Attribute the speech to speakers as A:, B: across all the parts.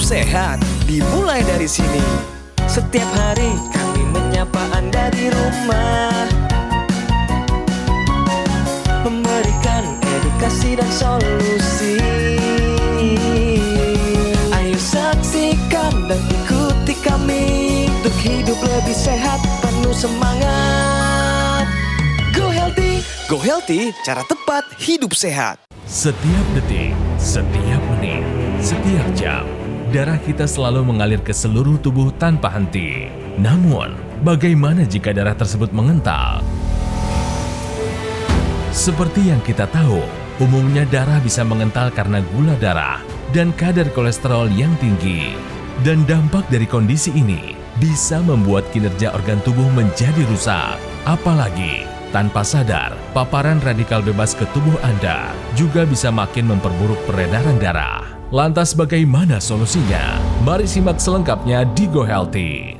A: sehat dimulai dari sini. Setiap hari kami menyapa Anda di rumah, memberikan edukasi dan solusi. Ayo saksikan dan ikuti kami untuk hidup lebih sehat, penuh semangat. Go Healthy, cara tepat hidup sehat.
B: Setiap detik, setiap menit, setiap jam, darah kita selalu mengalir ke seluruh tubuh tanpa henti. Namun, bagaimana jika darah tersebut mengental? Seperti yang kita tahu, umumnya darah bisa mengental karena gula darah dan kadar kolesterol yang tinggi. Dan dampak dari kondisi ini bisa membuat kinerja organ tubuh menjadi rusak. Apalagi, tanpa sadar, paparan radikal bebas ke tubuh Anda juga bisa makin memperburuk peredaran darah. Lantas bagaimana solusinya? Mari simak selengkapnya di Go Healthy.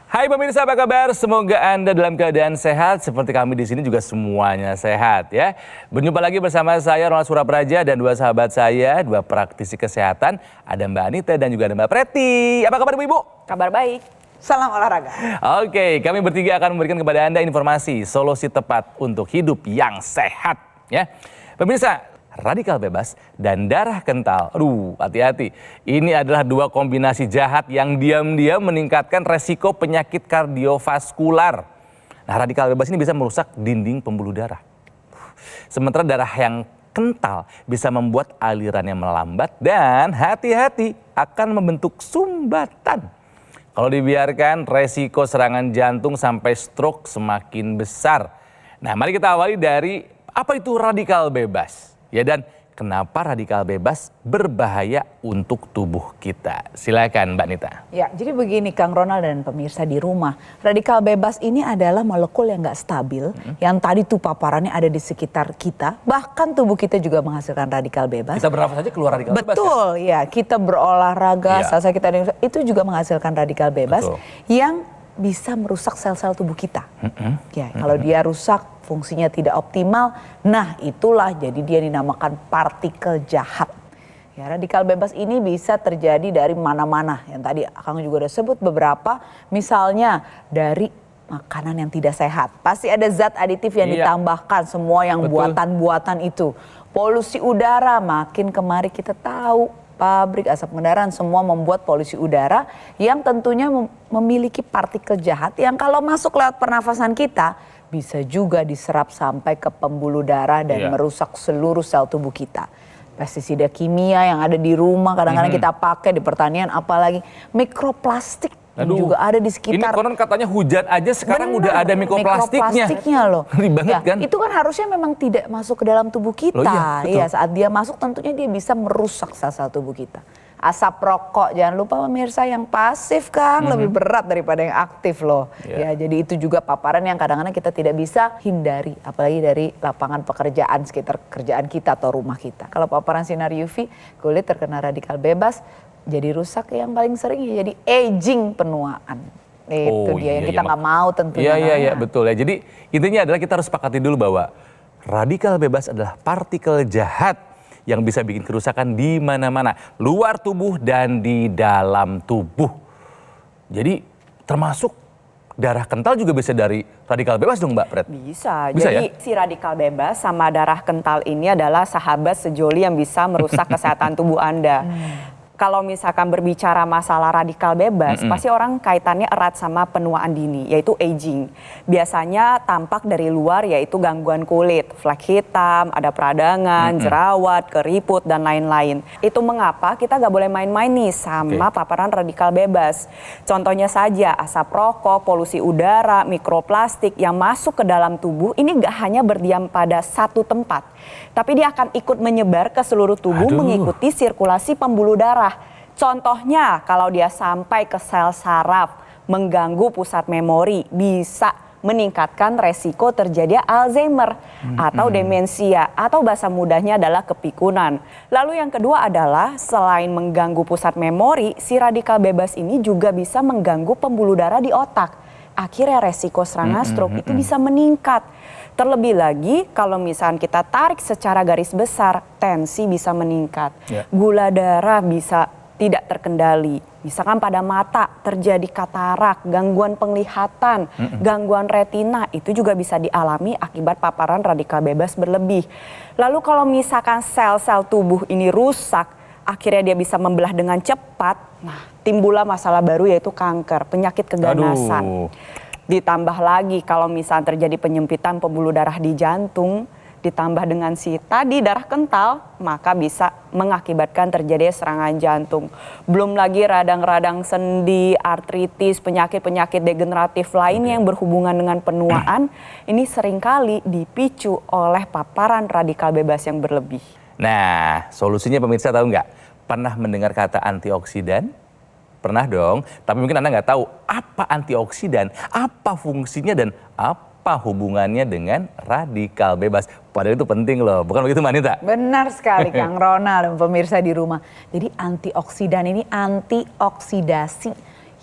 C: Hai pemirsa, apa kabar? Semoga Anda dalam keadaan sehat seperti kami di sini juga semuanya sehat ya. Berjumpa lagi bersama saya Ronald Surapraja dan dua sahabat saya, dua praktisi kesehatan, ada Mbak Anita dan juga ada Mbak Preti. Apa kabar Ibu?
D: Kabar baik. Salam olahraga.
C: Oke, kami bertiga akan memberikan kepada Anda informasi solusi tepat untuk hidup yang sehat ya. Pemirsa, radikal bebas dan darah kental. Aduh, hati-hati. Ini adalah dua kombinasi jahat yang diam-diam meningkatkan resiko penyakit kardiovaskular. Nah, radikal bebas ini bisa merusak dinding pembuluh darah. Sementara darah yang kental bisa membuat alirannya melambat dan hati-hati akan membentuk sumbatan. Kalau dibiarkan, resiko serangan jantung sampai stroke semakin besar. Nah, mari kita awali dari apa itu radikal bebas. Ya, dan kenapa radikal bebas berbahaya untuk tubuh kita? Silakan Mbak Nita.
D: Ya, jadi begini Kang Ronald dan pemirsa di rumah. Radikal bebas ini adalah molekul yang nggak stabil, yang tadi tuh paparannya ada di sekitar kita. Bahkan tubuh kita juga menghasilkan radikal bebas.
C: Kita bernafas saja keluar radikal bebas.
D: Betul, ya. Kita berolahraga,
C: Ya.
D: saat kita itu juga menghasilkan radikal bebas.
C: Betul.
D: Yang bisa merusak sel-sel tubuh kita. Ya, kalau dia rusak, fungsinya tidak optimal, nah itulah jadi dia dinamakan partikel jahat. Ya, radikal bebas ini bisa terjadi dari mana-mana. Yang tadi Kang juga udah sebut beberapa, misalnya dari makanan yang tidak sehat. Pasti ada zat aditif yang ditambahkan, semua yang buatan-buatan itu. Polusi udara, makin kemari kita tahu. Pabrik, asap kendaraan, semua membuat polusi udara yang tentunya memiliki partikel jahat yang kalau masuk lewat pernafasan kita bisa juga diserap sampai ke pembuluh darah dan merusak seluruh sel tubuh kita. Pestisida kimia yang ada di rumah kadang-kadang kita pakai di pertanian, apalagi mikroplastik yang juga ada di sekitar.
C: Ini konon katanya hujan aja sekarang udah ada mikroplastiknya.
D: Mikroplastiknya loh.
C: Ngeri banget kan?
D: Itu kan harusnya memang tidak masuk ke dalam tubuh kita.
C: Loh, iya,
D: Saat dia masuk tentunya dia bisa merusak sel-sel tubuh kita. Asap rokok, jangan lupa pemirsa, yang pasif Kang lebih berat daripada yang aktif loh. Ya, jadi itu juga paparan yang kadang-kadang kita tidak bisa hindari, apalagi dari lapangan pekerjaan sekitar kerjaan kita atau rumah kita. Kalau paparan sinar UV, kulit terkena radikal bebas, jadi rusak yang paling sering ya jadi aging, penuaan. Itu dia yang kita nggak mau tentunya.
C: Iya, betul ya. Jadi intinya adalah kita harus sepakati dulu bahwa radikal bebas adalah partikel jahat yang bisa bikin kerusakan di mana-mana, luar tubuh dan di dalam tubuh. Jadi termasuk darah kental juga bisa dari radikal bebas dong Mbak Pret?
E: Bisa
C: ya?
E: Jadi si radikal bebas sama darah kental ini adalah sahabat sejoli yang bisa merusak kesehatan tubuh Anda. Kalau misalkan berbicara masalah radikal bebas, pasti orang kaitannya erat sama penuaan dini, yaitu aging. Biasanya tampak dari luar yaitu gangguan kulit, flek hitam, ada peradangan, jerawat, keriput, dan lain-lain. Itu mengapa kita gak boleh main-main nih sama paparan radikal bebas. Contohnya saja asap rokok, polusi udara, mikroplastik yang masuk ke dalam tubuh, ini gak hanya berdiam pada satu tempat, tapi dia akan ikut menyebar ke seluruh tubuh mengikuti sirkulasi pembuluh darah. Contohnya kalau dia sampai ke sel saraf, mengganggu pusat memori, bisa meningkatkan resiko terjadi Alzheimer atau demensia, atau bahasa mudahnya adalah kepikunan. Lalu yang kedua adalah selain mengganggu pusat memori, si radikal bebas ini juga bisa mengganggu pembuluh darah di otak. Akhirnya resiko serangan stroke itu bisa meningkat. Terlebih lagi kalau misalnya kita tarik secara garis besar, tensi bisa meningkat, gula darah bisa tidak terkendali. Misalkan pada mata terjadi katarak, gangguan penglihatan, gangguan retina, itu juga bisa dialami akibat paparan radikal bebas berlebih. Lalu kalau misalkan sel-sel tubuh ini rusak, akhirnya dia bisa membelah dengan cepat, nah timbullah masalah baru yaitu kanker, penyakit keganasan. Ditambah lagi kalau misalnya terjadi penyempitan pembuluh darah di jantung, ditambah dengan si tadi darah kental, maka bisa mengakibatkan terjadi serangan jantung. Belum lagi radang-radang sendi, artritis, penyakit-penyakit degeneratif lainnya yang berhubungan dengan penuaan, ini seringkali dipicu oleh paparan radikal bebas yang berlebih.
C: Nah, solusinya pemirsa tahu nggak? Pernah mendengar kata antioksidan? Pernah dong, tapi mungkin Anda nggak tahu apa antioksidan, apa fungsinya, dan apa hubungannya dengan radikal bebas. Padahal itu penting loh, bukan begitu Manita?
D: Benar sekali Kang Ronald dan pemirsa di rumah. Jadi antioksidan ini antioksidasi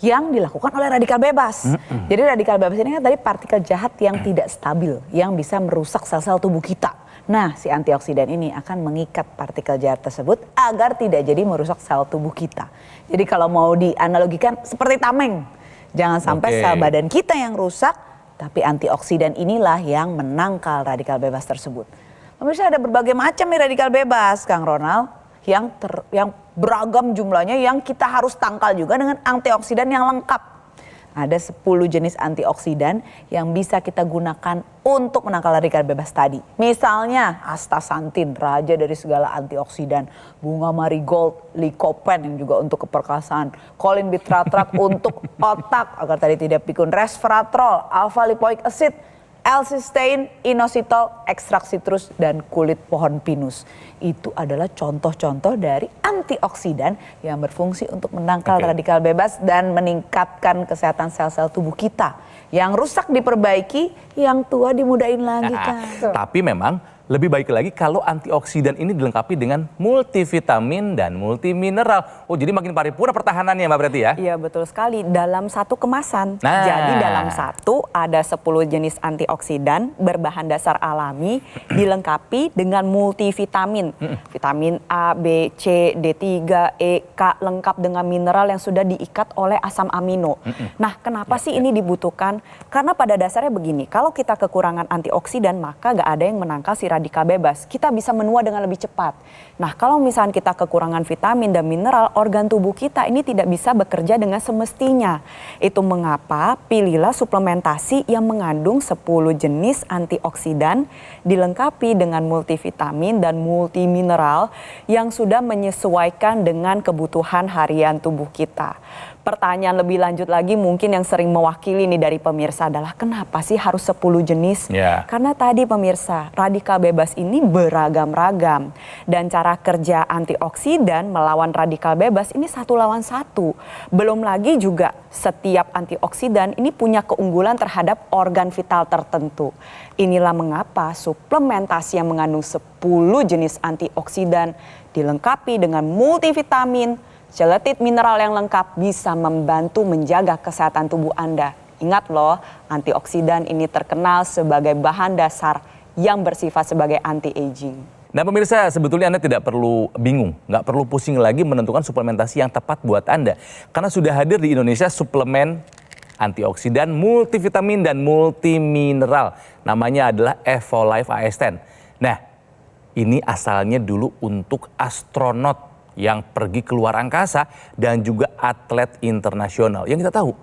D: yang dilakukan oleh radikal bebas. Jadi radikal bebas ini kan tadi partikel jahat yang tidak stabil, yang bisa merusak sel-sel tubuh kita. Nah, si antioksidan ini akan mengikat partikel jahat tersebut agar tidak jadi merusak sel tubuh kita. Jadi kalau mau dianalogikan seperti tameng, jangan sampai sel badan kita yang rusak, tapi antioksidan inilah yang menangkal radikal bebas tersebut. Pemirsa, ada berbagai macam nih radikal bebas, Kang Ronald, yang beragam jumlahnya yang kita harus tangkal juga dengan antioksidan yang lengkap. Ada 10 jenis antioksidan yang bisa kita gunakan untuk menangkal radikal bebas tadi. Misalnya astaxanthin, raja dari segala antioksidan. Bunga marigold, lycopene yang juga untuk keperkasaan. Choline bitartrat untuk otak agar tadi tidak pikun. Resveratrol, alpha lipoic acid, L-cysteine, inositol, ekstrak sitrus, dan kulit pohon pinus. Itu adalah contoh-contoh dari antioksidan yang berfungsi untuk menangkal radikal bebas dan meningkatkan kesehatan sel-sel tubuh kita. Yang rusak diperbaiki, yang tua dimudahin lagi kan.
C: Tapi memang lebih baik lagi kalau antioksidan ini dilengkapi dengan multivitamin dan multimineral. Oh, jadi makin paripurna pertahanannya Mbak berarti ya?
E: Iya, betul sekali. Dalam satu kemasan. Jadi dalam satu ada 10 jenis antioksidan berbahan dasar alami dilengkapi dengan multivitamin. Vitamin A, B, C, D3, E, K lengkap dengan mineral yang sudah diikat oleh asam amino. Nah, kenapa sih ini dibutuhkan? Karena pada dasarnya begini, kalau kita kekurangan antioksidan maka gak ada yang menangkal si radikal bebas. Kita bisa menua dengan lebih cepat. Nah, kalau misalnya kita kekurangan vitamin dan mineral, organ tubuh kita ini tidak bisa bekerja dengan semestinya. Itu mengapa pilihlah suplementasi yang mengandung 10 jenis antioksidan dilengkapi dengan multivitamin dan multimineral yang sudah menyesuaikan dengan kebutuhan harian tubuh kita. Pertanyaan lebih lanjut lagi mungkin yang sering mewakili nih dari pemirsa adalah kenapa sih harus 10 jenis? Karena tadi pemirsa, radikal bebas ini beragam-ragam. Dan cara kerja antioksidan melawan radikal bebas ini 1 lawan 1. Belum lagi juga setiap antioksidan ini punya keunggulan terhadap organ vital tertentu. Inilah mengapa suplementasi yang mengandung 10 jenis antioksidan dilengkapi dengan multivitamin, seletit mineral yang lengkap bisa membantu menjaga kesehatan tubuh Anda. Ingat loh, antioksidan ini terkenal sebagai bahan dasar yang bersifat sebagai anti-aging.
C: Nah pemirsa, sebetulnya Anda tidak perlu bingung, nggak perlu pusing lagi menentukan suplementasi yang tepat buat Anda. Karena sudah hadir di Indonesia suplemen antioksidan, multivitamin, dan multimineral. Namanya adalah Evolife AS10. Nah, ini asalnya dulu untuk astronot yang pergi keluar angkasa dan juga atlet internasional. Yang kita tahu,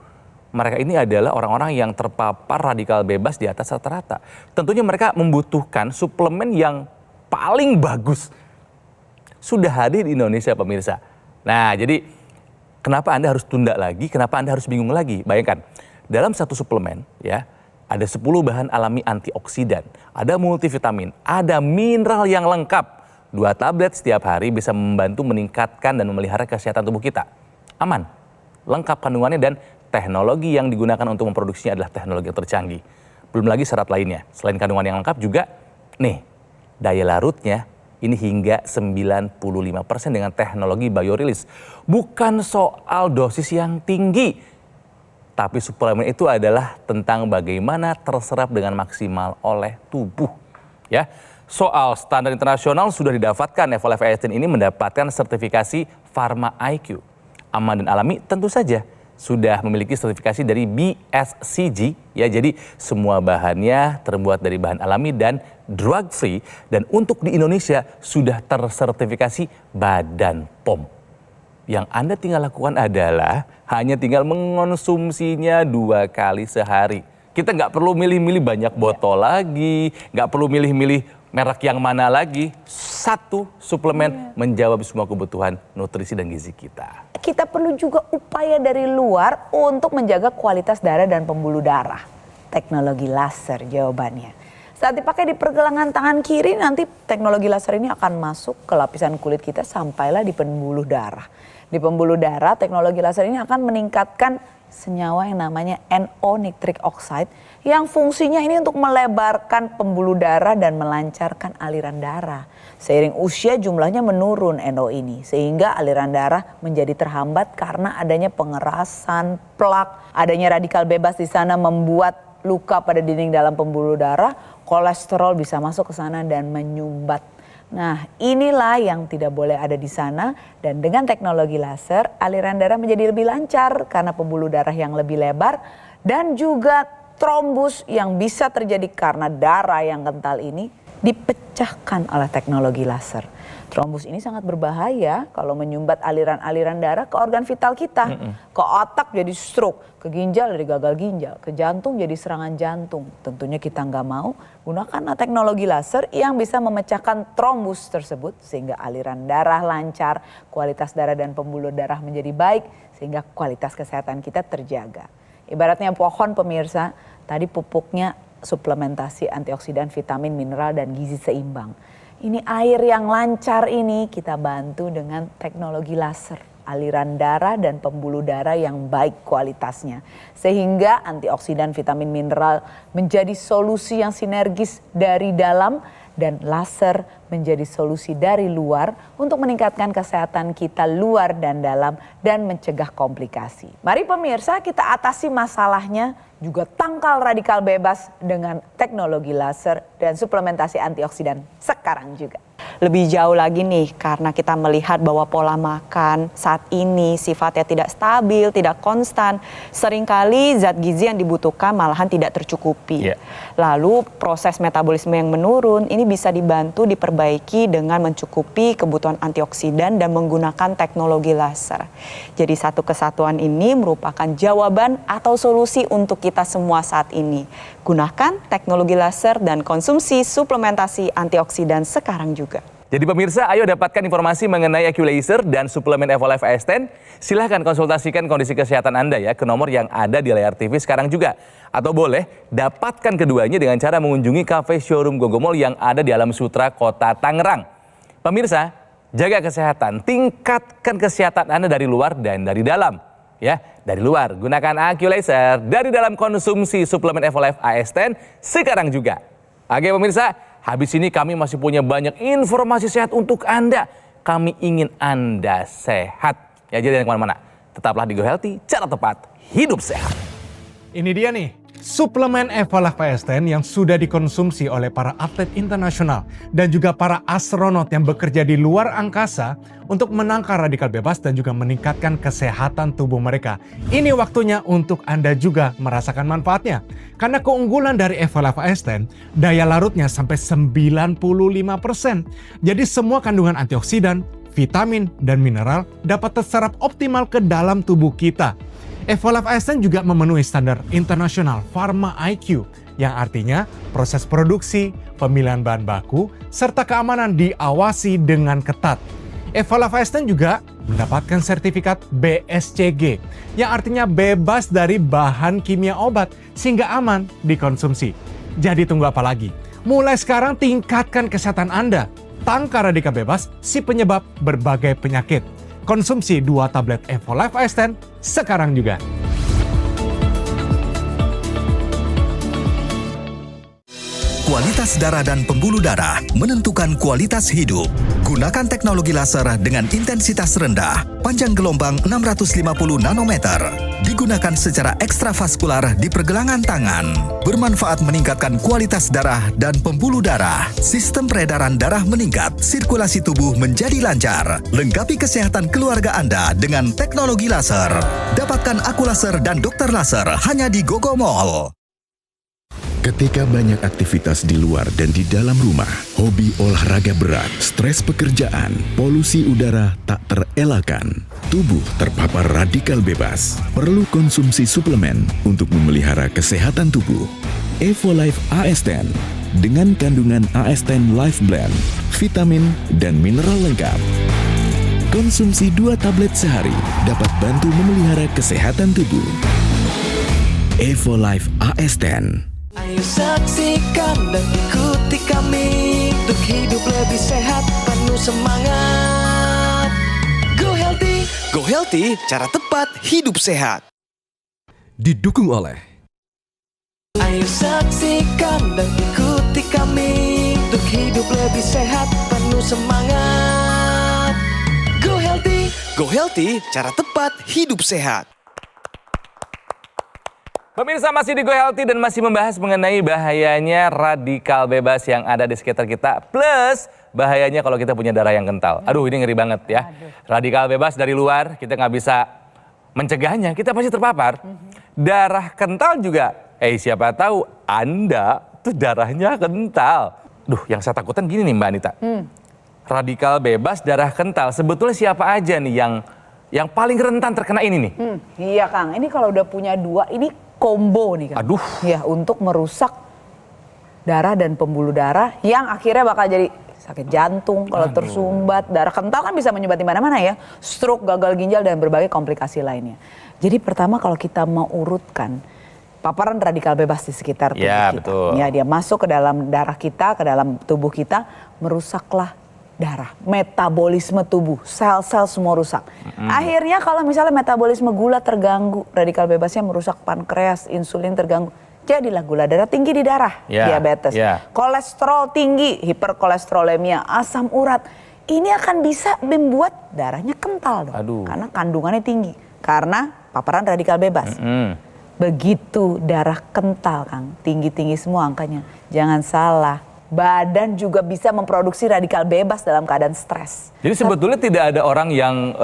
C: mereka ini adalah orang-orang yang terpapar radikal bebas di atas rata-rata. Tentunya mereka membutuhkan suplemen yang paling bagus. Sudah hadir di Indonesia pemirsa. Nah, jadi kenapa Anda harus tunda lagi? Kenapa Anda harus bingung lagi? Bayangkan, dalam satu suplemen ya, ada 10 bahan alami antioksidan, ada multivitamin, ada mineral yang lengkap. 2 tablet setiap hari bisa membantu meningkatkan dan memelihara kesehatan tubuh kita. Aman, lengkap kandungannya, dan teknologi yang digunakan untuk memproduksinya adalah teknologi yang tercanggih. Belum lagi syarat lainnya. Selain kandungan yang lengkap juga, nih, daya larutnya ini hingga 95% dengan teknologi biorelease. Bukan soal dosis yang tinggi, tapi suplemen itu adalah tentang bagaimana terserap dengan maksimal oleh tubuh. Ya, soal standar internasional sudah didapatkan. Evolve ASN ini mendapatkan sertifikasi Pharma IQ. Aman dan alami tentu saja sudah memiliki sertifikasi dari BSCG. Ya, jadi semua bahannya terbuat dari bahan alami dan drug free. Dan untuk di Indonesia sudah tersertifikasi Badan POM. Yang Anda tinggal lakukan adalah hanya tinggal mengonsumsinya 2 kali sehari. Kita nggak perlu milih-milih banyak botol lagi, nggak perlu milih-milih merek yang mana lagi. Satu suplemen menjawab semua kebutuhan nutrisi dan gizi kita.
D: Kita perlu juga upaya dari luar untuk menjaga kualitas darah dan pembuluh darah. Teknologi laser jawabannya. Saat dipakai di pergelangan tangan kiri, nanti teknologi laser ini akan masuk ke lapisan kulit kita sampailah di pembuluh darah. Di pembuluh darah, teknologi laser ini akan meningkatkan senyawa yang namanya NO nitric oxide yang fungsinya ini untuk melebarkan pembuluh darah dan melancarkan aliran darah. Seiring usia jumlahnya menurun NO ini sehingga aliran darah menjadi terhambat karena adanya pengerasan plak, adanya radikal bebas di sana membuat luka pada dinding dalam pembuluh darah, kolesterol bisa masuk ke sana dan menyumbat. Nah, inilah yang tidak boleh ada di sana dan dengan teknologi laser aliran darah menjadi lebih lancar karena pembuluh darah yang lebih lebar dan juga trombus yang bisa terjadi karena darah yang kental ini dipecahkan oleh teknologi laser. Trombus ini sangat berbahaya kalau menyumbat aliran-aliran darah ke organ vital kita. Ke otak jadi stroke, ke ginjal jadi gagal ginjal, ke jantung jadi serangan jantung. Tentunya kita nggak mau. Gunakanlah teknologi laser yang bisa memecahkan trombus tersebut sehingga aliran darah lancar, kualitas darah dan pembuluh darah menjadi baik sehingga kualitas kesehatan kita terjaga. Ibaratnya pohon pemirsa, tadi pupuknya suplementasi antioksidan, vitamin, mineral dan gizi seimbang. Ini air yang lancar ini kita bantu dengan teknologi laser. Aliran darah dan pembuluh darah yang baik kualitasnya. Sehingga antioksidan, vitamin, mineral menjadi solusi yang sinergis dari dalam dan laser menjadi solusi dari luar untuk meningkatkan kesehatan kita luar dan dalam dan mencegah komplikasi. Mari pemirsa kita atasi masalahnya juga tangkal radikal bebas dengan teknologi laser dan suplementasi antioksidan sekarang juga.
E: Lebih jauh lagi nih karena kita melihat bahwa pola makan saat ini sifatnya tidak stabil, tidak konstan. Seringkali zat gizi yang dibutuhkan malahan tidak tercukupi. Lalu proses metabolisme yang menurun ini bisa dibantu diperbaiki dengan mencukupi kebutuhan antioksidan dan menggunakan teknologi laser. Jadi satu kesatuan ini merupakan jawaban atau solusi untuk kita semua saat ini. Gunakan teknologi laser dan konsumsi suplementasi antioksidan sekarang juga.
C: Jadi pemirsa, ayo dapatkan informasi mengenai IQ Laser dan suplemen Evolve AS10. Silahkan konsultasikan kondisi kesehatan Anda ya ke nomor yang ada di layar TV sekarang juga. Atau boleh dapatkan keduanya dengan cara mengunjungi cafe showroom Gogomall yang ada di Alam Sutra, Kota Tangerang. Pemirsa, jaga kesehatan, tingkatkan kesehatan Anda dari luar dan dari dalam. Ya, dari luar gunakan IQ Laser, dari dalam konsumsi suplemen Evolve AS10 sekarang juga. Oke pemirsa, habis ini kami masih punya banyak informasi sehat untuk Anda. Kami ingin Anda sehat. Ya, jadi jangan kemana-mana. Tetaplah di Go Healthy, cara tepat, hidup sehat.
F: Ini dia nih, suplemen Evolve AS10 yang sudah dikonsumsi oleh para atlet internasional dan juga para astronot yang bekerja di luar angkasa untuk menangkal radikal bebas dan juga meningkatkan kesehatan tubuh mereka. Ini waktunya untuk Anda juga merasakan manfaatnya. Karena keunggulan dari Evolve AS10, daya larutnya sampai 95%. Jadi semua kandungan antioksidan, vitamin, dan mineral dapat terserap optimal ke dalam tubuh kita. Evolve AS10 juga memenuhi standar internasional Pharma IQ, yang artinya proses produksi, pemilihan bahan baku, serta keamanan diawasi dengan ketat. Evolve AS10 juga mendapatkan sertifikat BSCG, yang artinya bebas dari bahan kimia obat, sehingga aman dikonsumsi. Jadi tunggu apa lagi? Mulai sekarang tingkatkan kesehatan Anda. Tangkal radikal bebas, si penyebab berbagai penyakit. Konsumsi 2 tablet Evolve AS10 sekarang juga.
G: kualitas darah dan pembuluh darah menentukan kualitas hidup. Gunakan teknologi laser dengan intensitas rendah, panjang gelombang 650 nanometer. Digunakan secara ekstravaskular di pergelangan tangan. Bermanfaat meningkatkan kualitas darah dan pembuluh darah. Sistem peredaran darah meningkat, sirkulasi tubuh menjadi lancar. Lengkapi kesehatan keluarga Anda dengan teknologi laser. Dapatkan aku laser dan dokter laser hanya di Gogo Mall.
H: Ketika banyak aktivitas di luar dan di dalam rumah, hobi olahraga berat, stres pekerjaan, polusi udara tak terelakkan. Tubuh terpapar radikal bebas. Perlu konsumsi suplemen untuk memelihara kesehatan tubuh. Evolife AS10 dengan kandungan AS10 Life Blend, vitamin dan mineral lengkap. Konsumsi 2 tablet sehari dapat bantu memelihara kesehatan tubuh. Evolife AS10.
A: Ayo saksikan dan ikuti kami untuk hidup lebih sehat, penuh semangat. Go Healthy, cara tepat hidup sehat.
I: Didukung oleh
A: Ayo saksikan dan ikuti kami untuk hidup lebih sehat, penuh semangat. Go Healthy, cara tepat hidup sehat.
C: Pemirsa masih di Go Healthy dan masih membahas mengenai bahayanya radikal bebas yang ada di sekitar kita. Plus bahayanya kalau kita punya darah yang kental. Aduh ini ngeri banget ya. Radikal bebas dari luar kita nggak bisa mencegahnya, kita pasti terpapar. Darah kental juga, siapa tahu Anda tuh darahnya kental. Duh yang saya takutan gini nih Mbak Anita. Radikal bebas darah kental, sebetulnya siapa aja nih yang paling rentan terkena ini nih?
D: Iya Kang, ini kalau udah punya 2 ini combo nih Kang.
C: Aduh.
D: Ya untuk merusak darah dan pembuluh darah yang akhirnya bakal jadi sakit jantung kalau tersumbat. Darah kental kan bisa menyumbat di mana-mana ya. Stroke, gagal ginjal dan berbagai komplikasi lainnya. Jadi pertama kalau kita mau urutkan paparan radikal bebas di sekitar tubuh kita.
C: Betul.
D: Ya, dia masuk ke dalam darah kita, ke dalam tubuh kita, merusaklah darah, metabolisme tubuh, sel-sel semua rusak. Akhirnya kalau misalnya metabolisme gula terganggu, radikal bebasnya merusak pankreas, insulin terganggu. Jadilah gula darah tinggi di darah, diabetes. Kolesterol tinggi, hiperkolesterolemia, asam urat. Ini akan bisa membuat darahnya kental dong. Karena kandungannya tinggi. Karena paparan radikal bebas. Begitu darah kental Kang, tinggi-tinggi semua angkanya. Jangan salah. Badan juga bisa memproduksi radikal bebas dalam keadaan stres.
C: Jadi sebetulnya tidak ada orang yang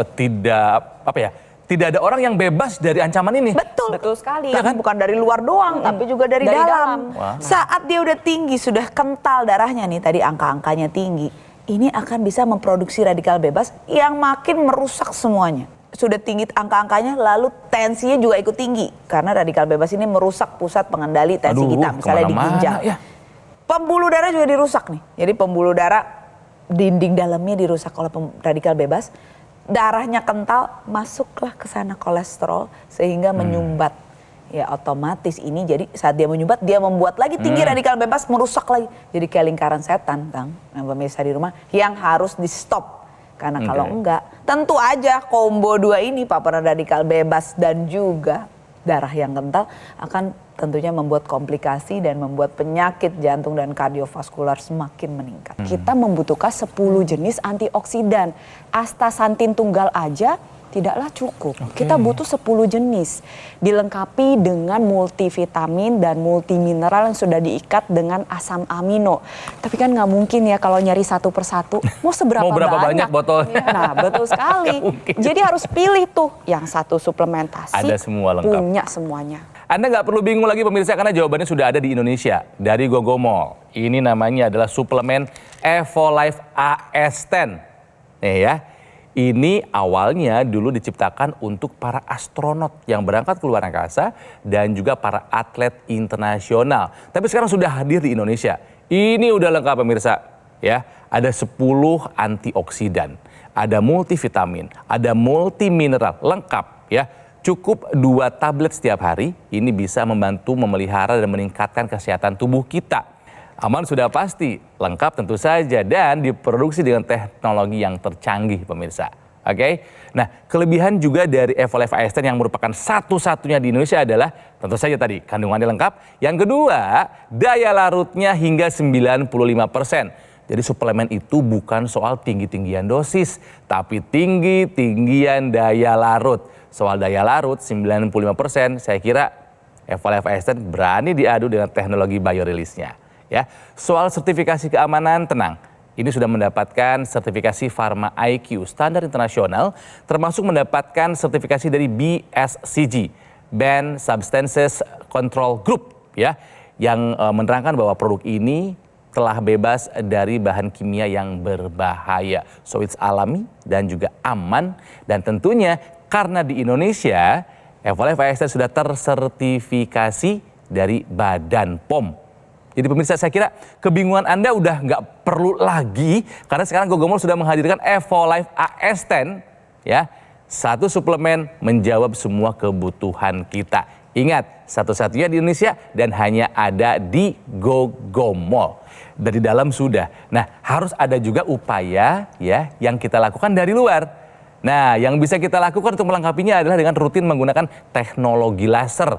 C: tidak ada orang yang bebas dari ancaman ini.
D: Betul sekali. Ya kan? Bukan dari luar doang, tapi juga dari dalam. Saat dia udah tinggi, sudah kental darahnya nih, tadi angka-angkanya tinggi, ini akan bisa memproduksi radikal bebas yang makin merusak semuanya. Sudah tinggi angka-angkanya, lalu tensinya juga ikut tinggi karena radikal bebas ini merusak pusat pengendali tensi kita, misalnya di ginjal. Pembuluh darah juga dirusak nih. Jadi pembuluh darah dinding dalamnya dirusak oleh radikal bebas. Darahnya kental, masuklah ke sana kolesterol sehingga menyumbat. Ya otomatis ini jadi saat dia menyumbat dia membuat lagi tinggi radikal bebas, merusak lagi. Jadi kayak lingkaran setan Kang, yang pemirsa di rumah yang harus di stop. Karena kalau enggak, tentu aja combo 2 ini paparan radikal bebas dan juga darah yang kental akan tentunya membuat komplikasi dan membuat penyakit jantung dan kardiovaskular semakin meningkat.
E: Kita membutuhkan 10 jenis antioksidan. Astaxanthin tunggal aja tidaklah cukup. Kita butuh 10 jenis. Dilengkapi dengan multivitamin dan multimineral yang sudah diikat dengan asam amino. Tapi kan nggak mungkin ya kalau nyari satu persatu. Mau seberapa
C: banyak botolnya?
E: Nah betul sekali. Jadi harus pilih tuh yang satu suplementasi.
C: Ada semua lengkap.
E: Punya semuanya.
C: Anda nggak perlu bingung lagi pemirsa karena jawabannya sudah ada di Indonesia dari Gogo Mall. Ini namanya adalah suplemen Evolife AS10. Nih ya, ini awalnya dulu diciptakan untuk para astronot yang berangkat ke luar angkasa dan juga para atlet internasional. Tapi sekarang sudah hadir di Indonesia. Ini udah lengkap pemirsa. Ya, ada 10 antioksidan, ada multivitamin, ada multimineral, lengkap ya. Cukup 2 tablet setiap hari, ini bisa membantu memelihara dan meningkatkan kesehatan tubuh kita. Aman sudah pasti, lengkap tentu saja, dan diproduksi dengan teknologi yang tercanggih pemirsa. Oke. Nah, kelebihan juga dari Evolive AS10 yang merupakan satu-satunya di Indonesia adalah tentu saja tadi kandungannya lengkap. Yang kedua, daya larutnya hingga 95%. Jadi suplemen itu bukan soal tinggi-tinggian dosis, tapi tinggi-tinggian daya larut. Soal daya larut 95%, saya kira Evolive AS10 berani diadu dengan teknologi biorelease-nya. Ya. Soal sertifikasi keamanan, tenang. Ini sudah mendapatkan sertifikasi Pharma IQ standar internasional, termasuk mendapatkan sertifikasi dari BSCG, Banned Substances Control Group, ya, yang menerangkan bahwa produk ini telah bebas dari bahan kimia yang berbahaya. So it's alami dan juga aman, dan tentunya karena di Indonesia, Evolive AS10 sudah tersertifikasi dari Badan POM. Jadi pemirsa, saya kira kebingungan Anda udah nggak perlu lagi karena sekarang Gogomol sudah menghadirkan Evolive AS10, ya. Satu suplemen menjawab semua kebutuhan kita. Ingat, satu-satunya di Indonesia dan hanya ada di Gogomol. Dari dalam sudah. Nah, harus ada juga upaya ya yang kita lakukan dari luar. Nah, yang bisa kita lakukan untuk melengkapinya adalah dengan rutin menggunakan teknologi laser.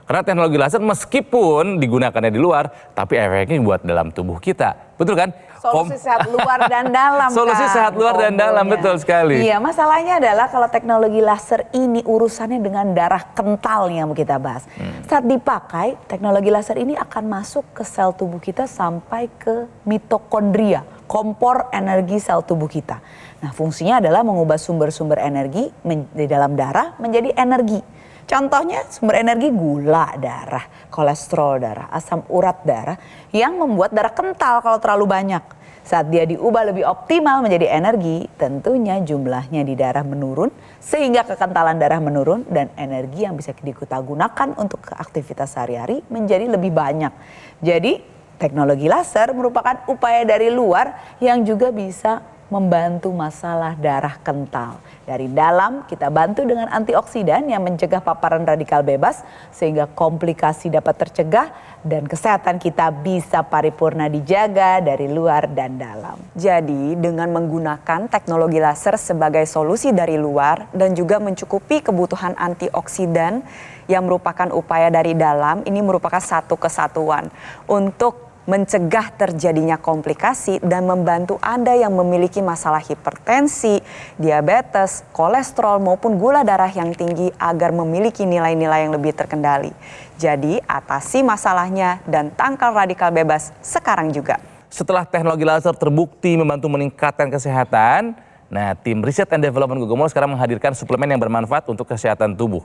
C: Karena teknologi laser meskipun digunakannya di luar, tapi efeknya buat dalam tubuh kita. Betul kan?
D: Solusi sehat luar dan dalam.
C: Solusi
D: kan,
C: sehat luar dan dalam, betul sekali.
D: Iya, masalahnya adalah kalau teknologi laser ini urusannya dengan darah kental yang kita bahas. Saat dipakai, teknologi laser ini akan masuk ke sel tubuh kita sampai ke mitokondria, kompor energi sel tubuh kita. Nah, fungsinya adalah mengubah sumber-sumber energi di dalam darah menjadi energi. Contohnya sumber energi gula darah, kolesterol darah, asam urat darah yang membuat darah kental kalau terlalu banyak. Saat dia diubah lebih optimal menjadi energi, tentunya jumlahnya di darah menurun sehingga kekentalan darah menurun dan energi yang bisa kita gunakan untuk aktivitas sehari-hari menjadi lebih banyak. Jadi teknologi laser merupakan upaya dari luar yang juga bisa membantu masalah darah kental. Dari dalam kita bantu dengan antioksidan yang mencegah paparan radikal bebas sehingga komplikasi dapat tercegah dan kesehatan kita bisa paripurna dijaga dari luar dan dalam.
E: Jadi dengan menggunakan teknologi laser sebagai solusi dari luar dan juga mencukupi kebutuhan antioksidan yang merupakan upaya dari dalam, ini merupakan satu kesatuan untuk mencegah terjadinya komplikasi dan membantu Anda yang memiliki masalah hipertensi, diabetes, kolesterol maupun gula darah yang tinggi agar memiliki nilai-nilai yang lebih terkendali. Jadi atasi masalahnya dan tangkal radikal bebas sekarang juga.
C: Setelah teknologi laser terbukti membantu meningkatkan kesehatan, nah tim Research and Development Gogomol sekarang menghadirkan suplemen yang bermanfaat untuk kesehatan tubuh.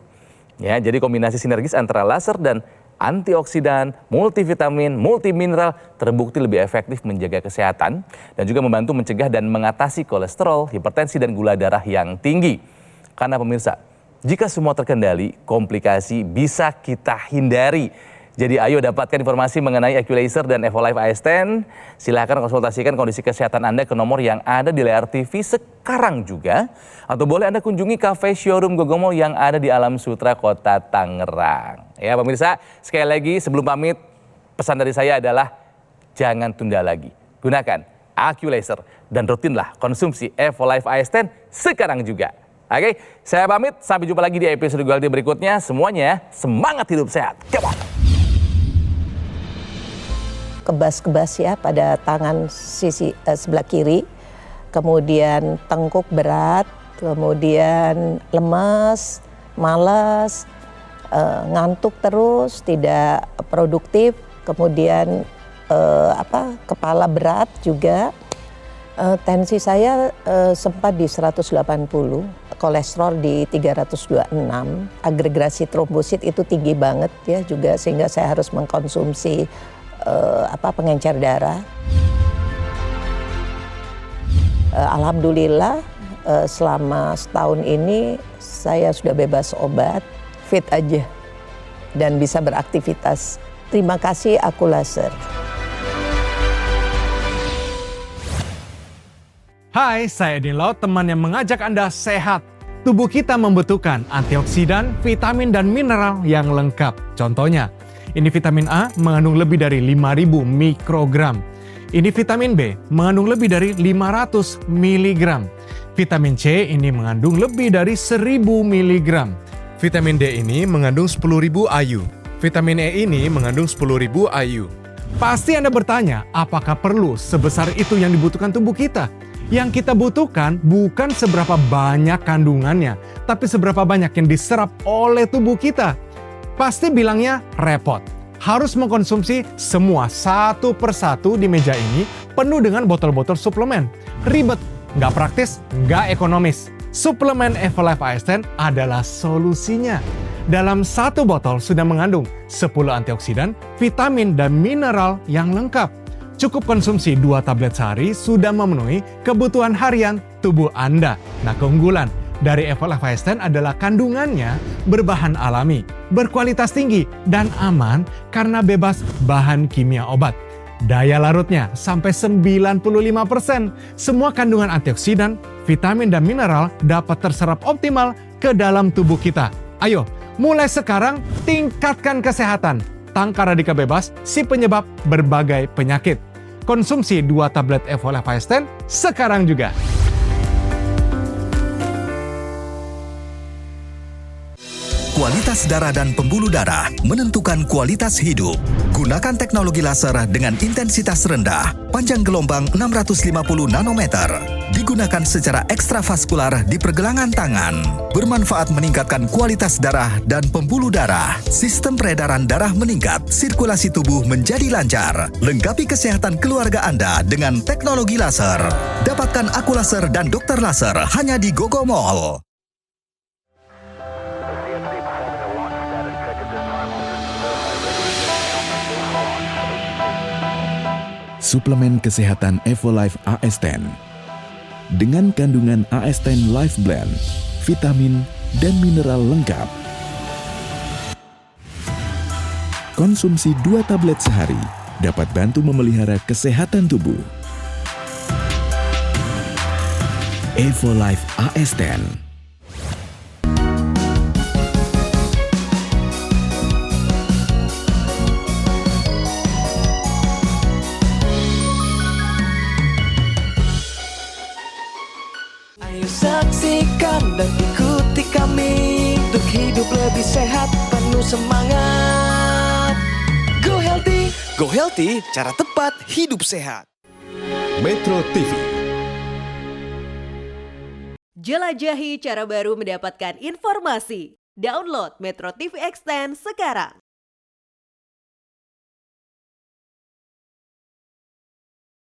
C: Ya, jadi kombinasi sinergis antara laser dan antioksidan, multivitamin, multimineral terbukti lebih efektif menjaga kesehatan dan juga membantu mencegah dan mengatasi kolesterol, hipertensi dan gula darah yang tinggi. Karena pemirsa, jika semua terkendali, komplikasi bisa kita hindari. Jadi ayo dapatkan informasi mengenai Equalizer dan Evolive AS10. Silahkan konsultasikan kondisi kesehatan Anda ke nomor yang ada di layar TV sekarang juga. Atau boleh Anda kunjungi cafe showroom Gogomol yang ada di Alam Sutra, Kota Tangerang. Ya pemirsa, sekali lagi sebelum pamit, pesan dari saya adalah jangan tunda lagi. Gunakan Equalizer dan rutinlah konsumsi Evolive AS10 sekarang juga. Oke, saya pamit. Sampai jumpa lagi di episode Gualdi berikutnya. Semuanya semangat hidup sehat. Come on!
J: Kebas-kebas ya pada tangan sisi sebelah kiri, kemudian tengkuk berat, kemudian lemas, malas, ngantuk terus, tidak produktif, kemudian kepala berat juga, tensi saya sempat di 180, kolesterol di 326, agregasi trombosit itu tinggi banget ya juga sehingga saya harus mengkonsumsi pengencer darah. Alhamdulillah selama setahun ini saya sudah bebas obat, fit aja dan bisa beraktivitas. Terima kasih Aqualaser.
F: Hai, saya Edin Laut, teman yang mengajak Anda sehat. Tubuh kita membutuhkan antioksidan, vitamin, dan mineral yang lengkap. Contohnya, ini vitamin A mengandung lebih dari 5.000 mikrogram. Ini vitamin B mengandung lebih dari 500 miligram. Vitamin C ini mengandung lebih dari 1000 mg. Vitamin D ini mengandung 10.000 IU. Vitamin E ini mengandung 10.000 IU. Pasti Anda bertanya, apakah perlu sebesar itu yang dibutuhkan tubuh kita? Yang kita butuhkan bukan seberapa banyak kandungannya, tapi seberapa banyak yang diserap oleh tubuh kita. Pasti bilangnya repot. Harus mengkonsumsi semua satu persatu di meja ini penuh dengan botol-botol suplemen. Ribet, nggak praktis, nggak ekonomis. Suplemen Evolife AS10 adalah solusinya. Dalam satu botol sudah mengandung 10 antioksidan, vitamin, dan mineral yang lengkap. Cukup konsumsi 2 tablet sehari sudah memenuhi kebutuhan harian tubuh Anda. Nah, keunggulan dari Evolife AS10 adalah kandungannya berbahan alami, berkualitas tinggi, dan aman karena bebas bahan kimia obat. Daya larutnya sampai 95%. Semua kandungan antioksidan, vitamin, dan mineral dapat terserap optimal ke dalam tubuh kita. Ayo, mulai sekarang tingkatkan kesehatan. Tangkar radikal bebas, si penyebab berbagai penyakit. Konsumsi 2 tablet Evolife AS10 sekarang juga.
G: Kualitas darah dan pembuluh darah menentukan kualitas hidup. Gunakan teknologi laser dengan intensitas rendah, panjang gelombang 650 nanometer. Digunakan secara ekstravaskular di pergelangan tangan. Bermanfaat meningkatkan kualitas darah dan pembuluh darah. Sistem peredaran darah meningkat, sirkulasi tubuh menjadi lancar. Lengkapi kesehatan keluarga Anda dengan teknologi laser. Dapatkan Aku Laser dan Dokter Laser hanya di Gogo Mall.
H: Suplemen kesehatan Evolife AS10 dengan kandungan AS10 Life Blend, vitamin, dan mineral lengkap. Konsumsi 2 tablet sehari dapat bantu memelihara kesehatan tubuh. Evolife AS10.
A: Ayo saksikan dan ikuti kami untuk hidup lebih sehat, penuh semangat. Go Healthy, cara tepat hidup sehat.
I: Metro TV.
K: Jelajahi cara baru mendapatkan informasi. Download Metro TV Extend sekarang.